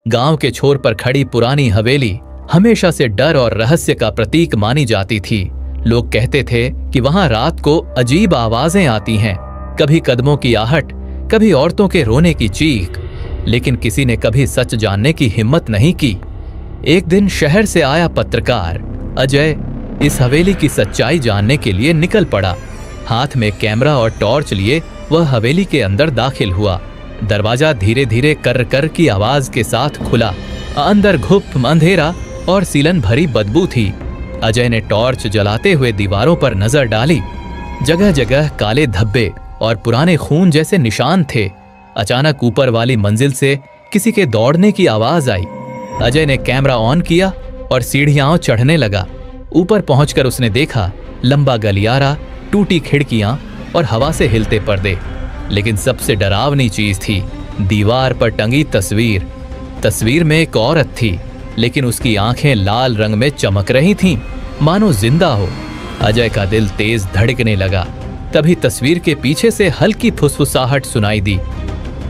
गांव के छोर पर खड़ी पुरानी हवेली हमेशा से डर और रहस्य का प्रतीक मानी जाती थी। लोग कहते थे कि वहां रात को अजीब आवाजें आती हैं, कभी कदमों की आहट, कभी औरतों के रोने की चीख, लेकिन किसी ने कभी सच जानने की हिम्मत नहीं की। एक दिन शहर से आया पत्रकार अजय इस हवेली की सच्चाई जानने के लिए निकल पड़ा। हाथ में कैमरा और टॉर्च लिए वह हवेली के अंदर दाखिल हुआ। दरवाजा धीरे धीरे कर कर की आवाज के साथ खुला। अंदर घुप अंधेरा और सीलन भरी बदबू थी। अजय ने टॉर्च जलाते हुए दीवारों पर नजर डाली। जगह जगह काले धब्बे और पुराने खून जैसे निशान थे। अचानक ऊपर वाली मंजिल से किसी के दौड़ने की आवाज आई। अजय ने कैमरा ऑन किया और सीढ़ियां चढ़ने लगा। ऊपर पहुंचकर उसने देखा लंबा गलियारा, टूटी खिड़कियां और हवा से हिलते पर्दे। लेकिन सबसे डरावनी चीज थी दीवार पर टंगी तस्वीर। तस्वीर में एक औरत थी, लेकिन उसकी आंखें लाल रंग में चमक रही थीं, मानो जिंदा हो। अजय का दिल तेज धड़कने लगा। तभी तस्वीर के पीछे से हल्की फुसफुसाहट सुनाई दी।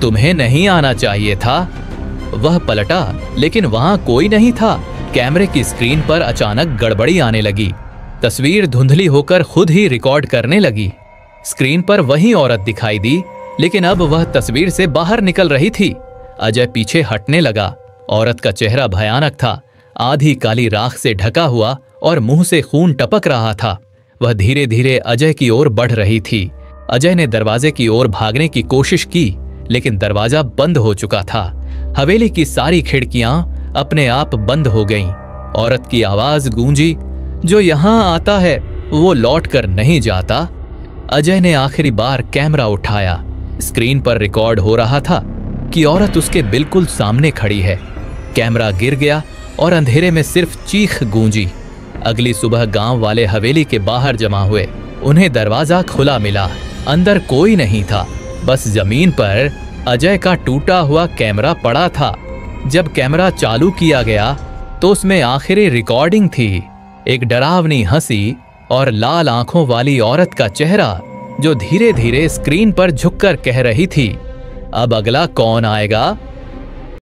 तुम्हें नहीं आना चाहिए था। वह पलटा, लेकिन वहां कोई नहीं था। कैमरे की स्क्रीन पर अचानक गड़बड़ी आने लगी। तस्वीर धुंधली होकर खुद ही रिकॉर्ड करने लगी। स्क्रीन पर वही औरत दिखाई दी, लेकिन अब वह तस्वीर से बाहर निकल रही थी। अजय पीछे हटने लगा। औरत का चेहरा भयानक था, आधी काली राख से ढका हुआ और मुंह से खून टपक रहा था। वह धीरे धीरे अजय की ओर बढ़ रही थी। अजय ने दरवाजे की ओर भागने की कोशिश की, लेकिन दरवाजा बंद हो चुका था। हवेली की सारी खिड़कियां अपने आप बंद हो गईं। औरत की आवाज गूंजी, जो यहां आता है वो लौट कर नहीं जाता। अजय ने आखिरी बार कैमरा उठाया। स्क्रीन पर रिकॉर्ड हो रहा था कि औरत उसके बिल्कुल सामने खड़ी है। कैमरा गिर गया और अंधेरे में सिर्फ चीख गूंजी। अगली सुबह गांव वाले हवेली के बाहर जमा हुए। उन्हें दरवाजा खुला मिला। अंदर कोई नहीं था, बस जमीन पर अजय का टूटा हुआ कैमरा पड़ा था। जब कैमरा चालू किया गया तो उसमें आखिरी रिकॉर्डिंग थी। एक डरावनी हंसी और लाल आंखों वाली औरत का चेहरा, जो धीरे धीरे स्क्रीन पर झुककर कह रही थी, अब अगला कौन आएगा।